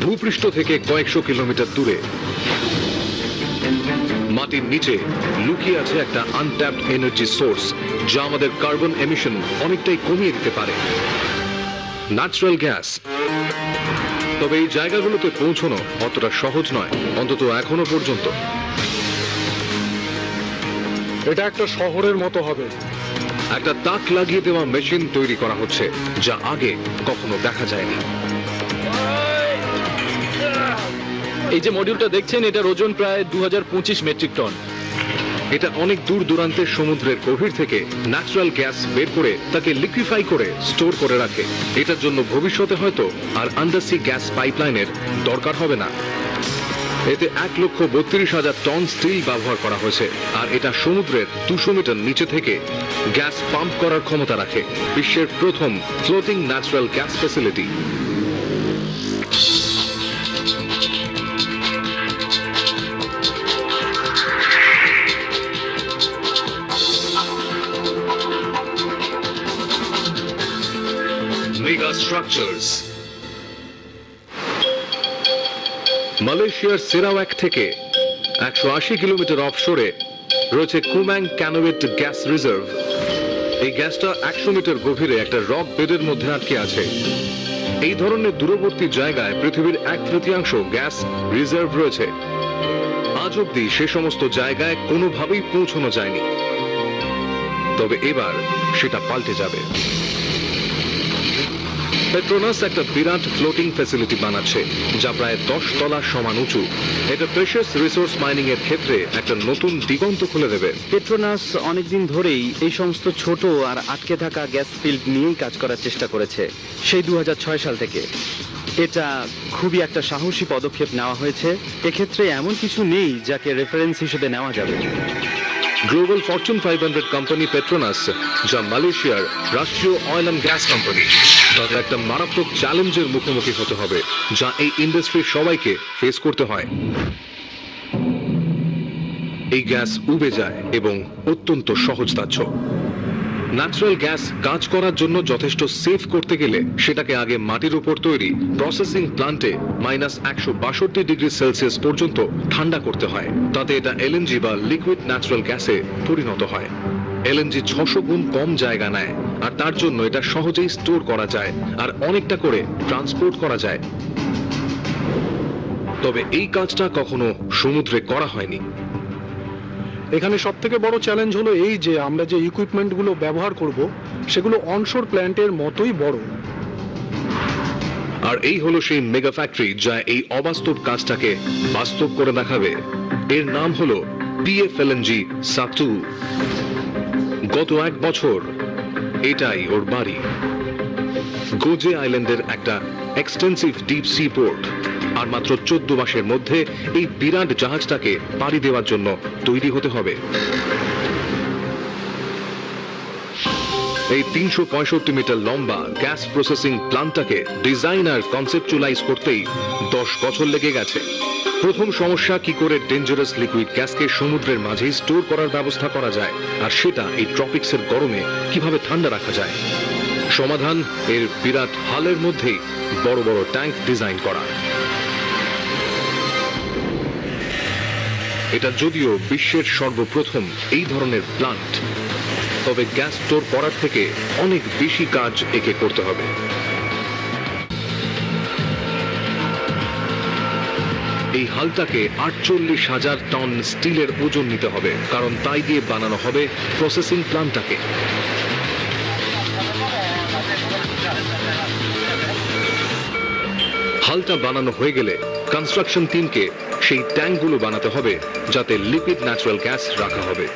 ভূপৃষ্ঠ থেকে কয়েকশো কিলোমিটার দূরে মাটির নিচে লুকিয়ে আছে একটা আনট্যাপড এনার্জি সোর্স, যা আমাদের কার্বন এমিশন অনেকটাই কমিয়ে দিতে পারে। Natural gas. তবে এই জায়গাগুলোতে পৌঁছানো অতটা সহজ নয়, অন্তত এখনো পর্যন্ত। এটা একটা শহরের মতো হবে। একটা তাক লাগিয়ে দেওয়া মেশিন তৈরি করা হচ্ছে, যা আগে কখনো দেখা যায়নি। এই যে মডিউলটা দেখছেন, এটার ওজন প্রায় 2025 মেট্রিক টন। এটা অনেক দূর দূরান্তের সমুদ্রের গভীর থেকে ন্যাচারাল গ্যাস বের করে তাকে লিকুইফাই করে স্টোর করে রাখে। এটার জন্য ভবিষ্যতে হয়তো আর আন্ডারসি গ্যাস পাইপলাইনের দরকার হবে না। এতে 1,32,000 টন স্টিল ব্যবহার করা হয়েছে, আর এটা সমুদ্রের 200 মিটার নিচে থেকে গ্যাস পাম্প করার ক্ষমতা রাখে। বিশ্বের প্রথম floating natural gas facility. Mega structures. মালয়েশিয়ার সেরাওয়াক থেকে 180 কিলোমিটার অফশোরে রয়েছে কুম্যাং ক্যানোয়েট গ্যাস রিজার্ভ। এই গ্যাসটা 100 মিটার গভীরে একটা রক বেডের মধ্যে আটকে আছে। এই ধরনের দূরবর্তী জায়গায় পৃথিবীর 1/3 গ্যাস রিজার্ভ রয়েছে। আজ অব্দি সে সমস্ত জায়গায় কোনোভাবেই পৌঁছানো যায়নি, তবে এবার সেটা পাল্টে যাবে। পেট্রোনাস একটা বিরাট ফ্লোটিং ফ্যাসিলিটি বানাচ্ছে, যা প্রায় 10 তলা সমান উঁচু। এটা প্রেশাস রিসোর্স মাইনিং এর ক্ষেত্রে একটা নতুন দিগন্ত খুলে দেবে। পেট্রোনাস অনেকদিন ধরেই এই সমস্ত ছোট আর আটকে থাকা গ্যাস ফিল্ড নিয়েই কাজ করার চেষ্টা করেছে, সেই 2006 সাল থেকে। এটা খুবই একটা সাহসী পদক্ষেপ নেওয়া হয়েছে। এক্ষেত্রে এমন কিছু নেই যাকে রেফারেন্স হিসেবে নেওয়া যাবে। গ্লোবাল ফরচুন 500 কোম্পানি পেট্রোনাস, যা মালয়েশিয়ার রাষ্ট্রীয় অয়েল অ্যান্ড গ্যাস কোম্পানি, তাদের একটা মারাত্মক চ্যালেঞ্জের মুখোমুখি হতে হবে, যা এই ইন্ডাস্ট্রির সবাইকে ফেস করতে হয়। এই গ্যাস উবে যায় এবং অত্যন্ত সহজদাহ্য। ন্যাচারাল গ্যাস কাজ করার জন্য যথেষ্ট সেফ করতে গেলে সেটাকে আগে মাটির উপর তৈরি প্রসেসিং প্লান্টে -162 ডিগ্রি সেলসিয়াস পর্যন্ত ঠান্ডা করতে হয়। তাতে এটা এলএনজি বা লিকুইড ন্যাচারাল গ্যাসে পরিণত হয়। এলএনজি 600 গুণ কম জায়গা নেয়, আর তার জন্য এটা সহজেই স্টোর করা যায় আর অনেকটা করে ট্রান্সপোর্ট করা যায়। তবে এই কাজটা কখনো সমুদ্রে করা হয়নি। এখানে সব থেকে বড় চ্যালেঞ্জ হলো এই যে আমরা যে ইকুইপমেন্টগুলো ব্যবহার করব সেগুলো অনশোর প্ল্যান্টের মতোই বড়। আর এই হলো সেই মেগা ফ্যাক্টরি, যা এই অবাস্তব কাজটাকে বাস্তব করে দেখাবে। এর নাম হলো পিএফএলএনজি সাতু। গত 1 বছর এটাই ওর বাড়ি। গোজে আইল্যান্ডের একটা এক্সটেন্সিভ ডিপ সি পোর্ট। আর মাত্র 14 মাসের মধ্যে এই বিরাট জাহাজটাকে পাড়ি দেওয়ার জন্য তৈরি হতে হবে। এই 365 মিটার লম্বা গ্যাস প্রসেসিং প্ল্যান্টটাকে ডিজাইন আর কনসেপচুয়ালাইজ করতেই 10 বছর লেগে গেছে। প্রথম সমস্যা, কি করে ডেঞ্জারাস লিকুইড গ্যাসকে সমুদ্রের মাঝেই স্টোর করার ব্যবস্থা করা যায়, আর সেটা এই ট্রপিক্সের গরমে কিভাবে ঠান্ডা রাখা যায়। সমাধান, এর বিরাট হালের মধ্যেই বড় বড় ট্যাঙ্ক ডিজাইন করা। এটা যদিও বিশ্বের সর্বপ্রথম এই ধরনের প্ল্যান্ট, তবে গ্যাস স্টোর করার থেকে অনেক বেশি কাজ একে করতে হবে। এই হালটাকে 48,000 টন স্টিলের ওজন নিতে হবে, কারণ তাই দিয়ে বানানো হবে প্রসেসিং প্ল্যান্টটাকে। হালটা বানানো হয়ে গেলে কনস্ট্রাকশন টিমকে সেই ট্যাঙ্কগুলো বানাতে হবে, যাতে লিকুইড ন্যাচারাল গ্যাস রাখা হবে।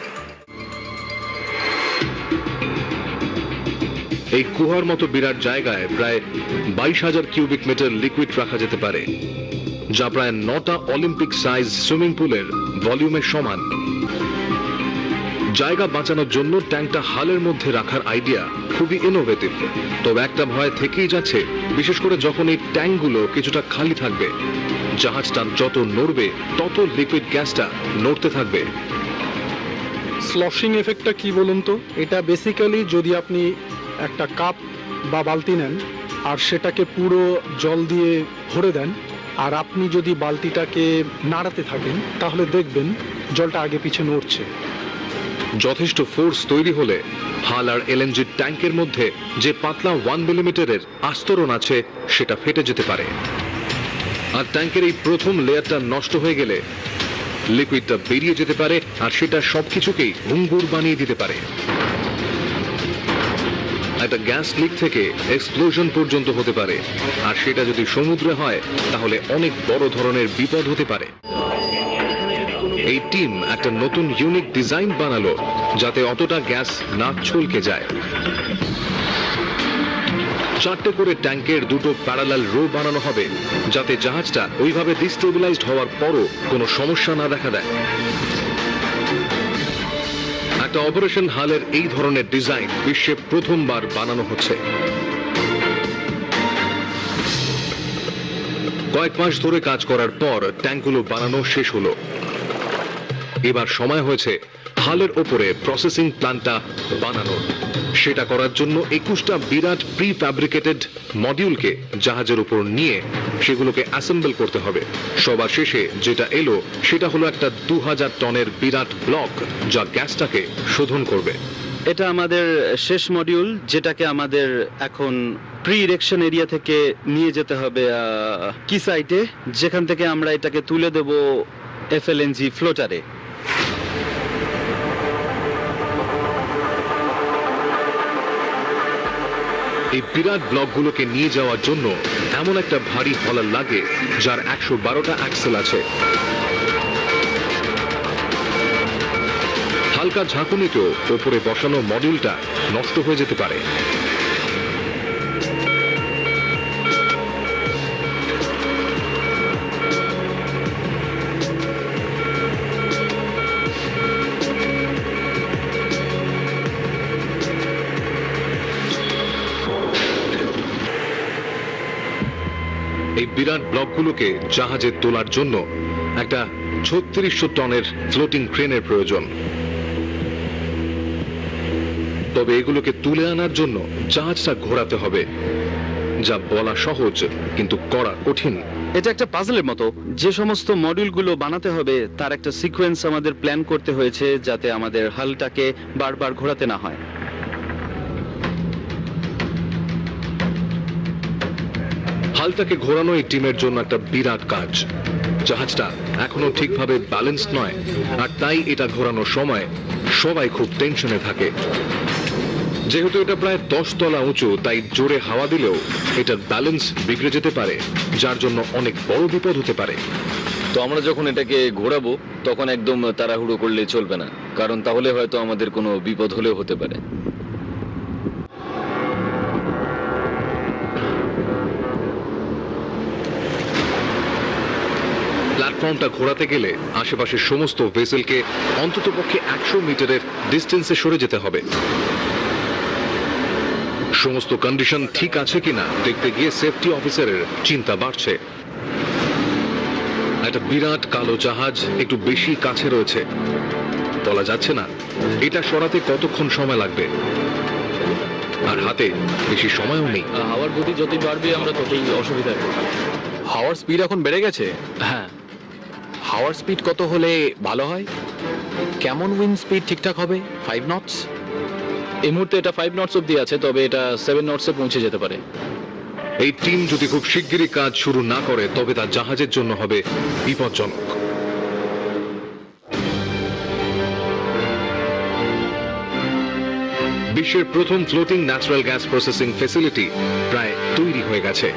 এই গুহার মতো বিরাট জায়গায় প্রায় 22,000 কিউবিক মিটার লিকুইড রাখা যেতে পারে, যা প্রায় 9টা অলিম্পিক সাইজ সুইমিং পুলের ভলিউমের সমান। জায়গা বাঁচানোর জন্য ট্যাঙ্কটা হালের মধ্যে রাখার আইডিয়া খুবই ইনোভেটিভ। তবে একটা ভয় থেকেই যাচ্ছে, বিশেষ করে যখন এই ট্যাঙ্কগুলো কিছুটা খালি থাকবে। জাহাজটা যত নড়বে তত লিকুইড গ্যাসটা নড়তে থাকবে। স্লশিং এফেক্টটা কি বলুন তো? এটা বেসিক্যালি যদি আপনি একটা কাপ বা বালতি নেন আর সেটাকে পুরো জল দিয়ে ভরে দেন, আর আপনি যদি বালতিটাকে নাড়াতে থাকেন তাহলে দেখবেন জলটা আগে পিছে নড়ছে। যথেষ্ট ফোর্স তৈরি হলে হাল আর এলএনজি ট্যাঙ্কের মধ্যে যে পাতলা 1 মিলিমিটারের আস্তরণ আছে সেটা ফেটে যেতে পারে। আর ট্যাঙ্কের এই প্রথম লেয়ারটা নষ্ট হয়ে গেলে লিকুইডটা বেরিয়ে যেতে পারে আর সেটা সবকিছুকেই ভঙ্গুর বানিয়ে দিতে পারে। একটা গ্যাস লিক থেকে এক্সপ্লোশন পর্যন্ত হতে পারে, আর সেটা যদি সমুদ্রে হয় তাহলে অনেক বড় ধরনের বিপদ হতে পারে। এই টিম একটা নতুন ইউনিক ডিজাইন বানালো যাতে অতটা গ্যাস না ছলকে যায়। 4টে করে ট্যাঙ্কের 2টো প্যারালাল রো বানানো হবে যাতে জাহাজটা ওইভাবে ডিস্টেবিলাইজড হওয়ার পরও কোনো সমস্যা না দেখা দেয়। একটা অপারেশন হালের এই ধরনের ডিজাইন বিশ্বে প্রথমবার বানানো হচ্ছে। কয়েক মাস ধরে কাজ করার পর ট্যাঙ্কগুলো বানানো শেষ হলো। এবার সময় হয়েছে হালের ওপরে প্রসেসিং প্ল্যান্টটা বানানোর। সেটা করার জন্য 21টা বিরাট প্রি ফ্যাব্রিকেটেড মডিউলকে জাহাজের উপর নিয়ে সেগুলোকে অ্যাসেম্বল করতে হবে। সবার শেষে যেটা এলো সেটা হলো একটা 2000 টনের বিরাট ব্লক যা গ্যাসটাকে শোধন করবে। এটা আমাদের শেষ মডিউল, যেটাকে আমাদের এখন প্রি ইরেকশন এরিয়া থেকে নিয়ে যেতে হবে কি সাইটে, যেখান থেকে আমরা এটাকে তুলে দেব এফএলএনজি ফ্লোটারে। এই বিরাট ব্লকগুলোকে নিয়ে যাওয়ার জন্য এমন একটা ভারী হলার লাগে যার 112টা অ্যাক্সেল আছে। হালকা ঝাঁকুনিতেও ওপরে বসানো মডিউলটা নষ্ট হয়ে যেতে পারে। এই বিরাট ব্লকগুলোকে জাহাজে তোলার জন্য একটা 3600 টনের ফ্লোটিং ক্রেনের প্রয়োজন। তবে এগুলোকে তুলে আনার জন্য জাহাজটা ঘোরাতে হবে, যা বলা সহজ কিন্তু করা কঠিন। এটা একটা পাজলের মতো। যে সমস্ত মডিউলগুলো বানাতে হবে তার একটা সিকোয়েন্স আমাদের প্ল্যান করতে হয়েছে যাতে আমাদের হালটাকে বারবার ঘোরাতে না হয়। হালটাকে ঘোরানো এই টিমের জন্য একটা বিরাট কাজ। জাহাজটা এখনো ঠিকভাবে ব্যালেন্স নয়, আর তাই এটা ঘোরানোর সময় সবাই খুব টেনশনে থাকে। যেহেতু এটা প্রায় 10 তলা উঁচু, তাই জোরে হাওয়া দিলেও এটার ব্যালেন্স বিগড়ে যেতে পারে, যার জন্য অনেক বড় বিপদ হতে পারে। তো আমরা যখন এটাকে ঘোরাবো তখন একদম তাড়াহুড়ো করলে চলবে না, কারণ তাহলে হয়তো আমাদের কোনো বিপদ হলেও হতে পারে। প্ল্যাটফর্মটা ঘোরাতে গেলে আশেপাশের সমস্ত ভেসেলকে অন্ততপক্ষে 100 মিটারের ডিস্টেন্সে সরে যেতে হবে। সমস্ত কন্ডিশন ঠিক আছে কিনা দেখতে গিয়ে সেফটি অফিসারের চিন্তা বাড়ছে। একটা বিরাট কালো জাহাজ একটু বেশি কাছে রয়েছে, বলা যাচ্ছে না এটা সরাতে কতক্ষণ সময় লাগবে, আর হাতে বেশি সময়ও নেই। হাওয়ার গতি যতই বাড়বে আমরা ততই অসুবিধা হবে। হাওয়ার স্পিড এখন বেড়ে গেছে। হ্যাঁ, হাওয়ার স্পিড কত হলে ভালো হয়? কেমন উইন্ড স্পিড ঠিকঠাক হবে? 5 নটস? এই মুহূর্তে এটা 5 নটস অব্দি আছে, তবে এটা 7 নটসে পৌঁছে যেতে পারে। এই টিম যদি খুব শিগগিরই কাজ শুরু না করে তবে তা জাহাজের জন্য হবে বিপজ্জনক। বিশ্বের প্রথম floating natural gas processing facility প্রায় তৈরি হয়ে গেছে।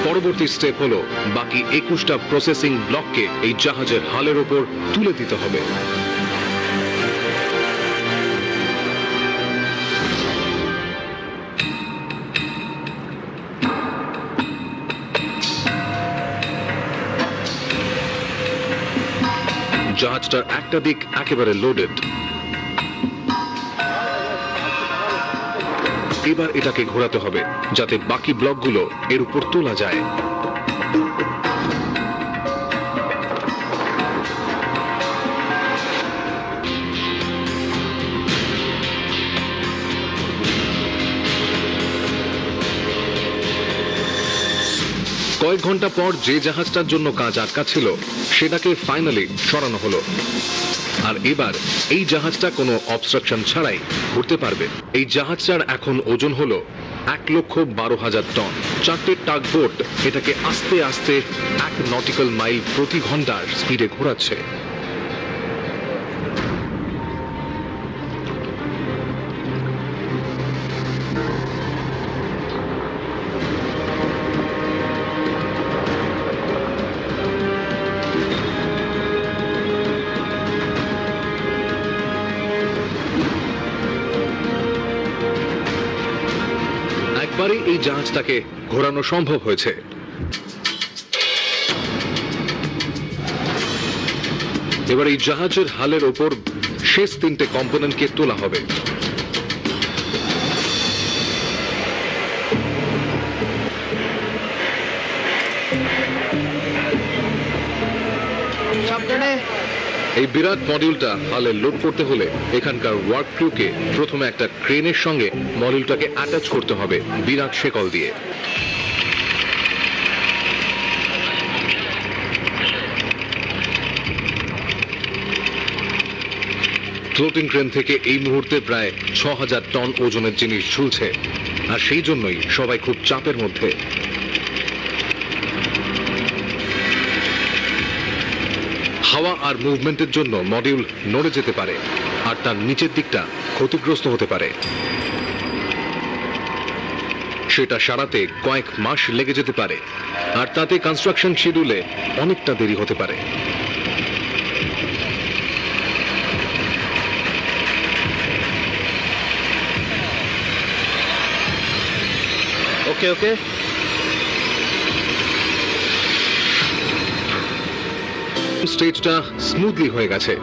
পরবর্তী স্টেপ হলো বাকি 21টা প্রসেসিং ব্লককে এই জাহাজের হালের ওপর তুলে দিতে হবে। জাহাজটার একটা দিক একেবারে লোডেড। এবার এটাকে ঘোরাতে হবে যাতে বাকি ব্লকগুলো এর উপর তোলা যায়। কয়েক ঘন্টা পর যে জাহাজটার জন্য কাজ আটকা ছিল সেটাকে ফাইনালি সরানো হলো। আর এবার এই জাহাজটা কোনো অবস্ট্রাকশন ছাড়াই ঘুরতে পারবে। এই জাহাজটার এখন ওজন হলো 1,12,000 টন। 4টে টাগ বোট এটাকে আস্তে আস্তে 1 নটিক্যাল মাইল প্রতি ঘন্টার স্পিডে ঘোরাচ্ছে। একবারে এই জাহাজটাকে ঘোরানো সম্ভব হয়েছে। এবার এই জাহাজের হালের ওপর শেষ 3টে কম্পোনেন্টকে তোলা হবে। এই বিরাট মডিউলটা হালে লোড করতে হলে এখানকার ওয়ার্ক ক্রুকে প্রথমে একটা ক্রেনের সঙ্গে মডিউলটাকে অ্যাটাচ করতে হবে বিরাট শেকল দিয়ে। ফ্লোটিং ক্রেন থেকে এই মুহূর্তে প্রায় 6,000 টন ওজনের জিনিস ঝুলছে, আর সেই জন্যই সবাই খুব চাপের মধ্যে। হাওয়া আর মুভমেন্টের জন্য মডিউল নড়ে যেতে পারে আর তার নিচের দিকটা ক্ষতিগ্রস্ত হতে পারে। সেটা সারাতে কয়েক মাস লেগে যেতে পারে, আর তাতে কনস্ট্রাকশন শিডিউলে অনেকটা দেরি হতে পারে। ওকে ওকে, স্টেজটা স্মুথলি হয়ে গেছে,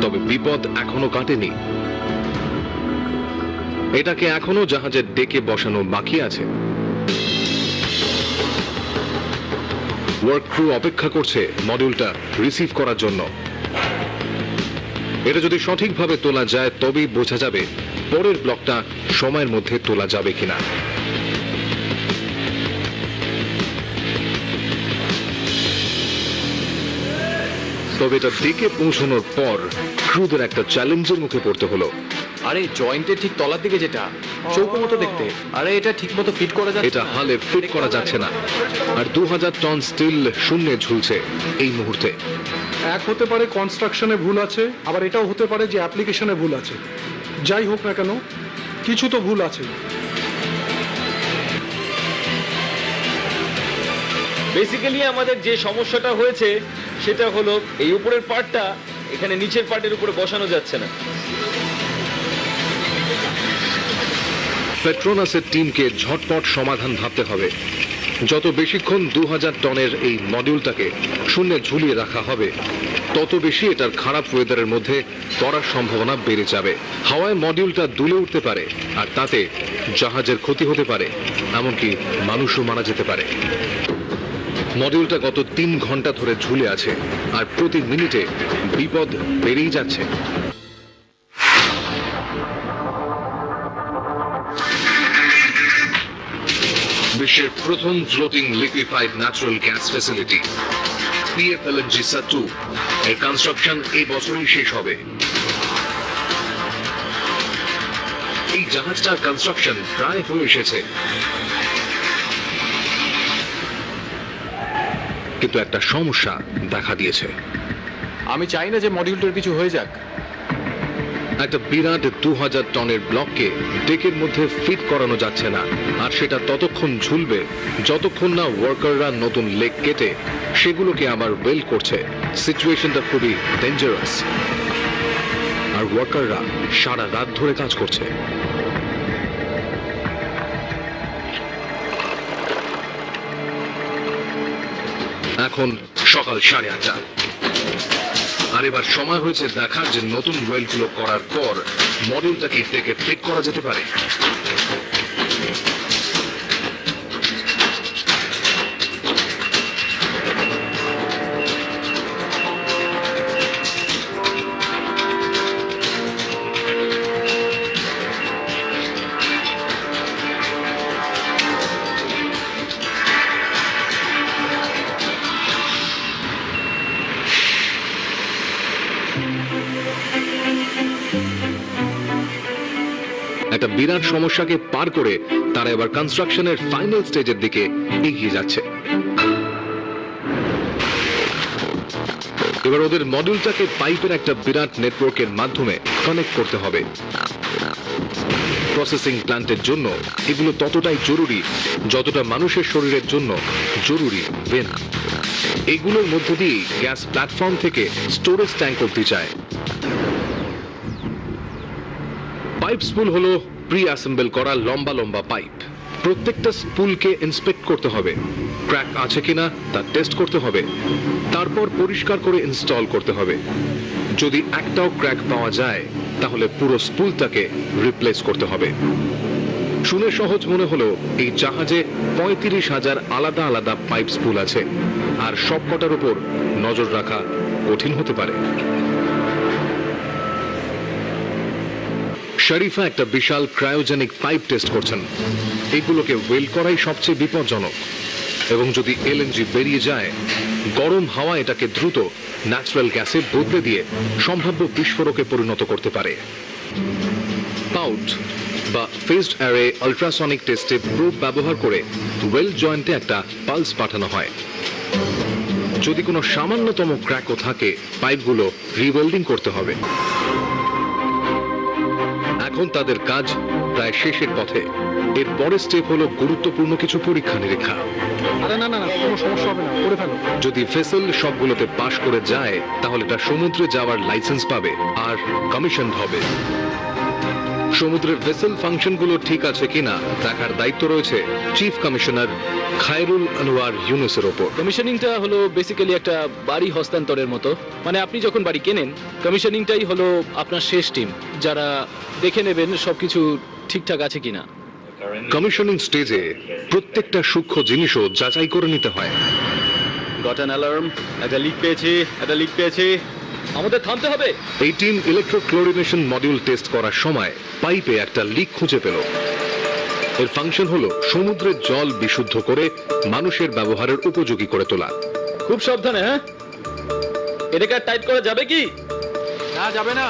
তবে বিপদ এখনো কাটেনি। এটাকে এখনো জাহাজের ডেকে বসানো বাকি আছে। ওয়ার্ক ক্রু অপেক্ষা করছে মডিউলটা রিসিভ করার জন্য। এটা যদি সঠিকভাবে তোলা যায় তবেই বোঝা যাবে পরের ব্লকটা সময়ের মধ্যে তোলা যাবে কিনা। তবে এটা ডেকে পৌঁছানোর পর ক্রুদের একটা চ্যালেঞ্জের মুখে পড়তে হলো। আরে জয়েন্টের ঠিক তলার দিকে যেটা চৌকো মতো দেখতে, আরে এটা ঠিক মতো ফিট করা যাচ্ছে এটা হালে ফিট করা যাচ্ছে না, আর 2,000 টন স্টিল শূন্যে ঝুলছে এই মুহূর্তে। এক হতে পারে কনস্ট্রাকশনে ভুল আছে, আবার এটাও হতে পারে যে অ্যাপ্লিকেশনে ভুল আছে। যাই হোক না কেন, কিছু তো ভুল আছে। বেসিক্যালি আমাদের যে সমস্যাটা হয়েছে সেটা হলো এই উপরের পার্টটা এখানে নিচের পার্টের উপরে বসানো যাচ্ছে না। পেট্রোনাসের টিমকে ঝটপট সমাধান ভাবতে হবে। যত বেশিক্ষণ 2,000 টনের এই মডিউলটাকে শূন্যে ঝুলিয়ে রাখা হবে, তত বেশি এটার খারাপ ওয়েদারের মধ্যে পড়ার সম্ভাবনা বেড়ে যাবে। হাওয়ায় মডিউলটা দুলে উঠতে পারে, আর তাতে জাহাজের ক্ষতি হতে পারে, এমনকি মানুষও মারা যেতে পারে। মডিউলটা গত 3 ঘন্টা ধরে ঝুলে আছে, আর প্রতি মিনিটে বিপদ বেড়েই যাচ্ছে। বিশ্বের প্রথম floating liquefied natural gas facility PFLNG-2 এর কনস্ট্রাকশন এই বছরই শেষ হবে। এই জাহাজটার কনস্ট্রাকশন প্রায় হয়ে এসেছে, কিন্তু একটা সমস্যা দেখা দিয়েছে। আমি চাই না যে মডিউলটার কিছু হয়ে যাক। একটা বিরাট 2,000 টনের ব্লককে ডেকের মধ্যে ফিট করানো যাচ্ছে না, আর সেটা ততক্ষণ ঝুলবে যতক্ষণ না ওয়ার্কাররা নতুন লেগ কেটে সেগুলোকে আবার ওয়েল্ড করছে। সিচুয়েশনটা খুবই ডেঞ্জারাস, আর ওয়ার্কাররা সারা রাত ধরে কাজ করছে। এখন সকাল 8:30, আর এবার সময় হয়েছে দেখার যে নতুন ওয়েলগুলো করার পর মডিউলটাকে ডেকে ফিট করা যেতে পারে। একটা বিরাট সমস্যাকে পার করে তারা এবার কনস্ট্রাকশনের ফাইনাল স্টেজের দিকে এগিয়ে যাচ্ছে। এবার ওদের মডিউলটাকে পাইপের একটা বিরাট নেটওয়ার্কের মাধ্যমে কানেক্ট করতে হবে। প্রসেসিং প্ল্যান্টের জন্য এগুলো ততটাই জরুরি যতটা মানুষের শরীরের জন্য জরুরি ভেন। এগুলোর মধ্যে দিয়ে গ্যাস প্ল্যাটফর্ম থেকে স্টোরেজ ট্যাঙ্ক অব্দি যায়। পাইপ স্পুল হলো প্রি অ্যাসেম্বল করা লম্বা লম্বা পাইপ। প্রত্যেকটা স্পুলকে ইন্সপেক্ট করতে হবে, ক্র্যাক আছে কিনা তা টেস্ট করতে হবে, তারপর পরিষ্কার করে ইনস্টল করতে হবে। যদি একটাও ক্র্যাক পাওয়া যায় তাহলে পুরো স্পুলটাকে রিপ্লেস করতে হবে। শুনে সহজ মনে হলো এই জাহাজে 35,000 আলাদা আলাদা পাইপ স্পুল আছে, আর সবকটার উপর নজর রাখা কঠিন হতে পারে। শরীফা একটা বিশাল ক্রায়োজেনিক পাইপ টেস্ট করছেন। এগুলোকে ওয়েল্ড করাই সবচেয়ে বিপজ্জনক, এবং যদি এলএনজি বেরিয়ে যায় গরম হাওয়া এটাকে দ্রুত ন্যাচারাল গ্যাসে বদলে দিয়ে সম্ভাব্য বিস্ফোরকে পরিণত করতে পারে। পাউট বা ফেজড অ্যারে আল্ট্রাসনিক টেস্টে প্রোব ব্যবহার করে ওয়েল্ড জয়েন্টে একটা পালস পাঠানো হয়। যদি কোনো সামান্যতম ক্র্যাকও থাকে পাইপগুলো রিওয়েল্ডিং করতে হবে। এখন তাদের কাজ প্রায় শেষের পথে। এর পরের স্টেপ হলো গুরুত্বপূর্ণ কিছু পরীক্ষা নিরীক্ষা। আরে না না না, কোনো সমস্যা হবে না, করে ফেলো। যদি ভেসেল সবগুলোতে পাশ করে যায় তাহলে এটা সমুদ্রে যাওয়ার লাইসেন্স পাবে আর কমিশন হবে। সমুদ্রের ভেসেল ফাংশনগুলো ঠিক আছে কিনা দেখার দায়িত্ব রয়েছে চিফ কমিশনার খায়রুল আনোয়ার ইউনুসের ওপর। কমিশনিংটা হলো বেসিক্যালি একটা বাড়ি হস্তান্তরের মতো। মানে আপনি যখন বাড়ি কেনেন, কমিশনিংটাই হলো আপনার শেষ টিম, যারা দেখে নেবেন সবকিছু ঠিকঠাক আছে কিনা। কমিশনিং স্টেজে প্রত্যেকটা সূক্ষ্ম জিনিসও যাচাই করে নিতে হয়। গট অ্যান অ্যালার্ম, একটা লিক পেয়েছি। আমাদের থামতে হবে। এই টিম ইলেকট্রোক্লোরিনেশন মডিউল টেস্ট করার সময় পাইপে একটা লিক খুঁজে পেল। এর ফাংশন হলো সমুদ্রের জল বিশুদ্ধ করে মানুষের ব্যবহারের উপযোগী করে তোলা। খুব সাবধানে, হ্যাঁ? এটাকে টাইট করা যাবে কি? না, যাবে না।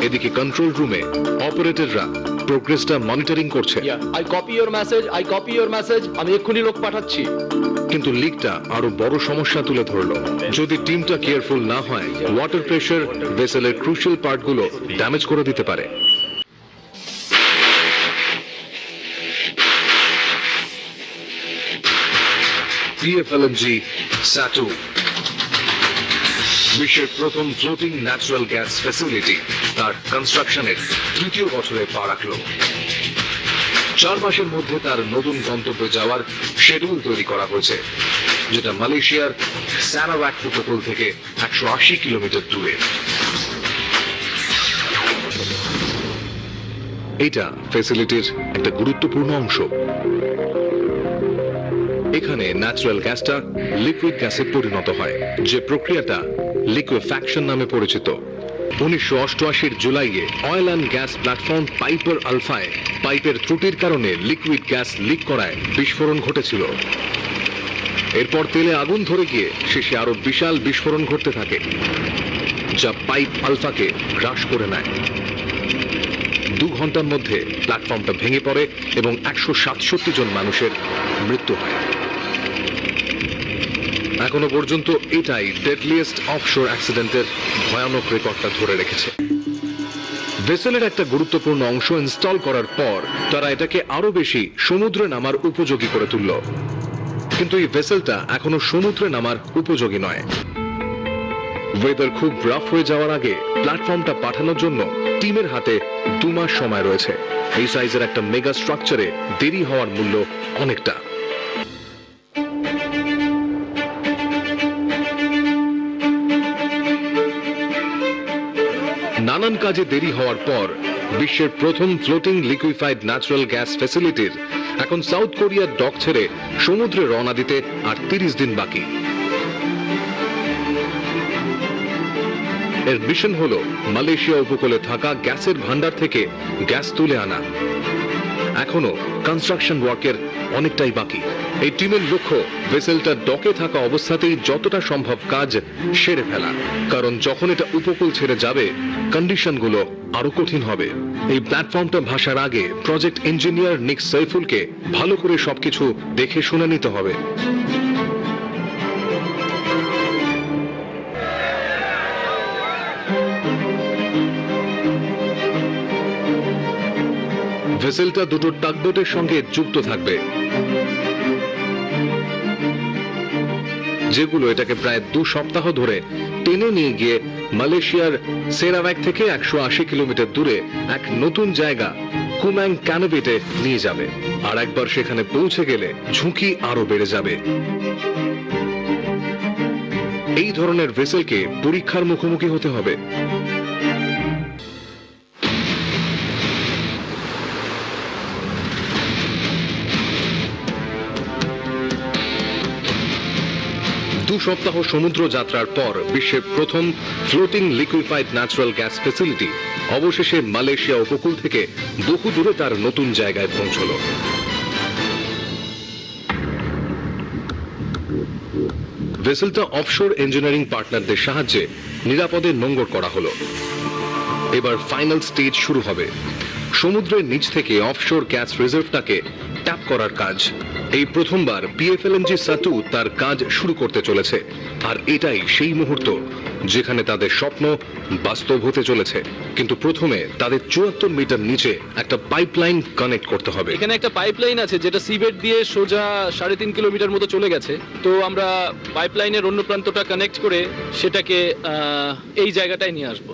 এদিকে কন্ট্রোল রুমে অপারেটররা প্রোগ্রেসটা মনিটরিং করছে। I copy your message. আমি এক্ষুনি লোক পাঠাচ্ছি। কিন্তু লিকটা আরো বড় সমস্যা তুলে ধরলো। যদি টিমটা কেয়ারফুল না হয় ওয়াটার প্রেসার ভেসেলের ক্রুশিয়াল পার্টগুলো ড্যামেজ করে দিতে পারে। পিএফএলএনজি স্যাটু বিশ্বের প্রথম ফ্লোটিং ন্যাচারাল গ্যাস ফ্যাসিলিটি তার কনস্ট্রাকশনের 3য় বছরে পা রাখলো। 4 মাসের মধ্যে তার নতুন গন্তব্যে যাওয়ার শিডিউল তৈরি করা হয়েছে, যেটা মালয়েশিয়ার সারাওয়াক উপকূল থেকে 180 কিলোমিটার দূরে। এটা ফ্যাসিলিটির একটা গুরুত্বপূর্ণ অংশ। এখানে ন্যাচারাল গ্যাসটা লিকুইড গ্যাসে পরিণত হয়, যে প্রক্রিয়াটা লিকুইফ্যাকশন নামে পরিচিত। 1988 জুলাইয়ে oil and gas platform Piper আলফায় পাইপের ত্রুটির কারণে লিকুইড গ্যাস লিক করায় বিস্ফোরণ ঘটেছিল। এরপর তেলে আগুন ধরে গিয়ে শেষে আরো বিশাল বিস্ফোরণ ঘটতে থাকে, যা পাইপ আলফাকে গ্রাস করে নেয়। 2 ঘন্টার মধ্যে প্ল্যাটফর্মটা ভেঙে পড়ে এবং 167 জন মানুষের মৃত্যু হয়। এখনো পর্যন্ত এটাই ডেডলিয়েস্ট অফশোর অ্যাক্সিডেন্টের ভয়ানক রেকর্ডটা ধরে রেখেছে। ভেসেলের একটা গুরুত্বপূর্ণ অংশ ইনস্টল করার পর তারা এটাকে আরো বেশি সমুদ্রে নামার উপযোগী করে তুলল, কিন্তু এই ভেসেলটা এখনো সমুদ্রে নামার উপযোগী নয়। ওয়েদার খুব রাফ হয়ে যাওয়ার আগে প্ল্যাটফর্মটা পাঠানোর জন্য টিমের হাতে 2 মাস সময় রয়েছে। এই সাইজের একটা মেগা স্ট্রাকচারে দেরি হওয়ার মূল্য অনেকটা। নানান কাজে দেরি হওয়ার পর বিশ্বের প্রথম ফ্লোটিং লিকুইফাইড ন্যাচারাল গ্যাস ফ্যাসিলিটির এখন সাউথ কোরিয়ার ডক ছেড়ে সমুদ্রে রওনা দিতে আর 30 দিন বাকি। এর মিশন হলো মালয়েশিয়া উপকূলে থাকা গ্যাসের ভান্ডার থেকে গ্যাস তুলে আনা। এখনো কনস্ট্রাকশন ওয়ার্কের অনেকটাই বাকি। এই টিমের লক্ষ্য ভেসেলটা ডকে থাকা অবস্থাতেই যতটা সম্ভব কাজ সেরে ফেলা, কারণ যখন এটা উপকূল ছেড়ে যাবে কন্ডিশনগুলো আরো কঠিন হবে। এই প্ল্যাটফর্মটা ভাসার আগে প্রজেক্ট ইঞ্জিনিয়ার নিক সাইফুলকে ভালো করে সবকিছু দেখে শুনে নিতে হবে। ভেসেলটা দুটো টাগবোটের সঙ্গে যুক্ত থাকবে, যেগুলো এটাকে প্রায় 2 সপ্তাহ ধরে টেনে নিয়ে গিয়ে মালয়েশিয়ার সেরাওয়াক থেকে 180 কিলোমিটার দূরে এক নতুন জায়গা কুমাং ক্যানোবিতে নিয়ে যাবে। আর একবার সেখানে পৌঁছে গেলে ঝুঁকি আরো বেড়ে যাবে। এই ধরনের ভেসেলকে পরীক্ষার মুখোমুখি হতে হবে। দু সপ্তাহ সমুদ্র যাত্রার পর বিশ্বের প্রথম floating liquefied natural gas facility অবশেষে মালয়েশিয়া উপকূল থেকে বহু দূরে তার নতুন জায়গায় পৌঁছলো। ভেসেলটা অফশোর ইঞ্জিনিয়ারিং পার্টনারদের সাহায্যে নিরাপদে নোঙর করা হলো। এবার ফাইনাল স্টেজ শুরু হবে, সমুদ্রের নিচ থেকে অফশোর গ্যাস রিজার্ভটাকে ট্যাপ করার কাজ। এই প্রথমবার পিএফএলএনজি সাটু তার কাজ শুরু করতে চলেছে, আর এটাই সেই মুহূর্ত যেখানে তাদের স্বপ্ন বাস্তব হতে চলেছে। কিন্তু প্রথমে তাদের 74 মিটার নিচে একটা পাইপলাইন কানেক্ট করতে হবে। এখানে একটা পাইপলাইন আছে যেটা সিবেড দিয়ে সোজা 3.5 কিলোমিটার মতো চলে গেছে। তো আমরা পাইপলাইনের অন্য প্রান্তটা কানেক্ট করে সেটাকে এই জায়গাটায় নিয়ে আসবো।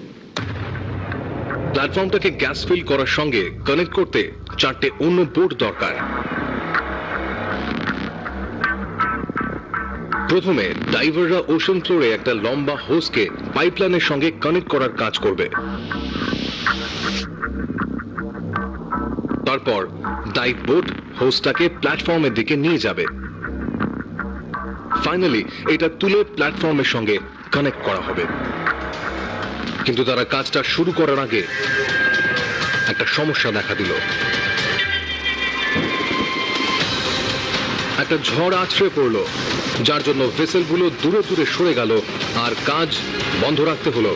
প্ল্যাটফর্মটাকে গ্যাস ফিল করার সঙ্গে কানেক্ট করতে 4টে অন্য বোট দরকার। প্রথমে ডাইভাররা ওশান ফ্লোরে একটা লম্বা হোসকে পাইপলাইনের সঙ্গে কানেক্ট করার কাজ করবে। তারপর ডাইভ বোট হোসটাকে প্ল্যাটফর্মের দিকে নিয়ে যাবে। ফাইনালি এটা তুলে প্ল্যাটফর্মের সঙ্গে কানেক্ট করা হবে। কিন্তু তারা কাজটা শুরু করার আগে একটা সমস্যা দেখা দিল। একটা ঝড় আছড়ে পড়লো, যার জন্য ভেসেলগুলো দূরে দূরে সরে গেল আর কাজ বন্ধ রাখতে হলো।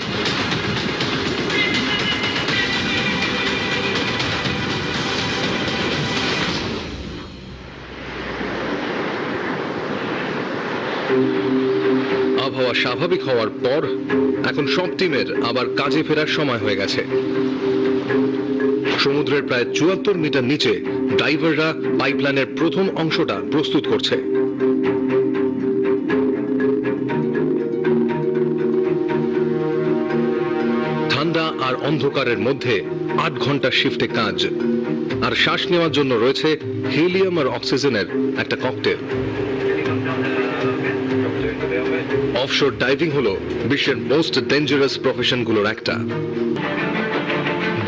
আবহাওয়া স্বাভাবিক হওয়ার পর এখন সব টিমের আবার কাজে ফেরার সময় হয়ে গেছে। সমুদ্রের প্রায় 74 মিটার নিচে ডাইভাররা পাইপলাইনের প্রথম অংশটা প্রস্তুত করছে। ঠান্ডা আর অন্ধকারের মধ্যে 8 ঘন্টা শিফটে কাজ, আর শ্বাস নেওয়ার জন্য রয়েছে হিলিয়াম আর অক্সিজেনের একটা ককটেল। অফশোর ডাইভিং হলো বিশ্বের মোস্ট ডেঞ্জারাস প্রফেশনগুলোর একটা।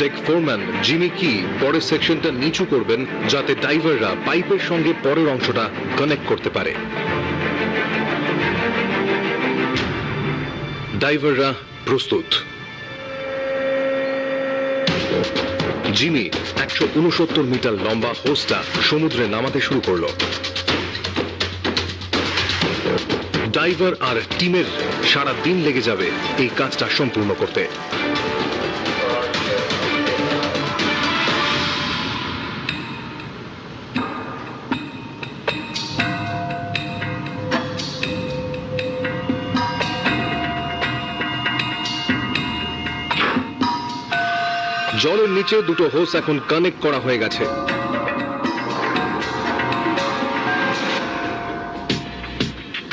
ডেক ফোরম্যান জিমি কি পরের সেকশনটা নিচু করবেন যাতে ডাইভাররা পাইপের সঙ্গে পরের অংশটা কানেক্ট করতে পারে। ডাইভাররা প্রস্তুত। জিমি 169 মিটার লম্বা হোসটা সমুদ্রে নামাতে শুরু করলো। ডাইভার আর টিমের সারা দিন লেগে যাবে এই কাজটা সম্পূর্ণ করতে। জলের নিচে দুটো হোস এখন কানেক্ট করা হয়ে গেছে।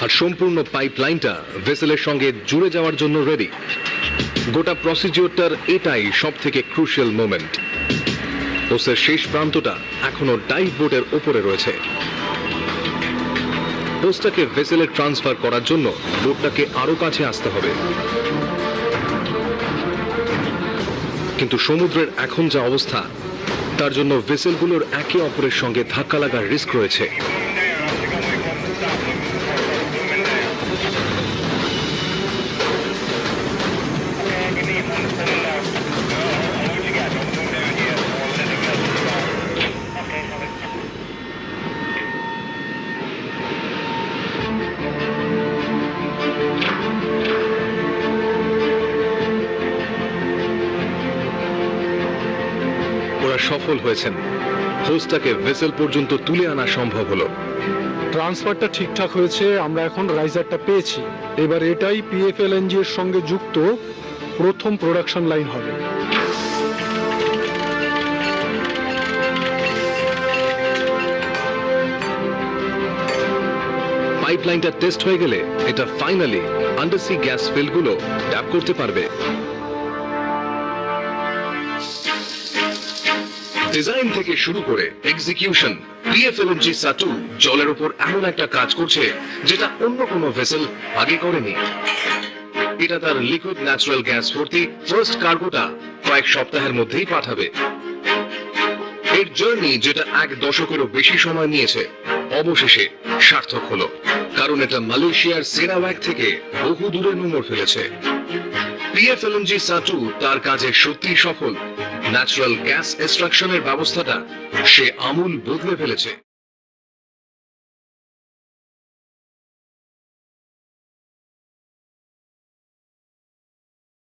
আর সম্পূর্ণ পাইপলাইনটা ভেসেলের সঙ্গে জুড়ে যাওয়ার জন্য রেডি। গোটা প্রসিডিওরটার এটাই সব থেকে ক্রুশিয়াল মোমেন্ট। হোসের শেষ প্রান্তটা এখনো ডাইভ বোটের ওপরে রয়েছে। হোসটাকে ভেসেলে ট্রান্সফার করার জন্য বোটটাকে আরো কাছে আসতে হবে। কিন্তু সমুদ্রের এখন যা অবস্থা, তার জন্য ভেসেলগুলোর একে অপরের সঙ্গে ধাক্কা লাগার রিস্ক রয়েছে। সফল হয়েছেন। হোসটাকে ভেসেল পর্যন্ত তুলে আনা সম্ভব হলো। ট্রান্সফারটা ঠিকঠাক হয়েছে, আমরা এখন রাইজারটা পেয়েছি। এবার এটাই পিএফএলএনজি এর সঙ্গে যুক্ত প্রথম প্রোডাকশন লাইন হবে। পাইপলাইনটা টেস্ট হয়ে গেলে এটা ফাইনালি আন্ডারসি গ্যাস ফিল্ডগুলো ট্যাপ করতে পারবে। ডিজাইন থেকে শুরু করে এক্সিকিউশন, পিএফএলএনজি সাটু জলের উপর এমন একটা কাজ করছে যেটা অন্য কোনো ভেসেল আগে করেনি। এটা তার লিকুইড ন্যাচারাল গ্যাস ভর্তি ফার্স্ট কার্গোটা কয়েক সপ্তাহের মধ্যেই পাঠাবে। এর জার্নি, যেটা 1 দশকেরও বেশি সময় নিয়েছে, অবশেষে সার্থক হলো, কারণ এটা মালয়েশিয়ার সেরাওয়াক থেকে বহু দূরে নোঙর ফেলেছে। পিএফএলএনজি সাটু তার কাজে সত্যিই সফল। ন্যাচারাল গ্যাস এক্সট্রাকশনের ব্যবস্থাটা সে আমূল বদলে ফেলেছে।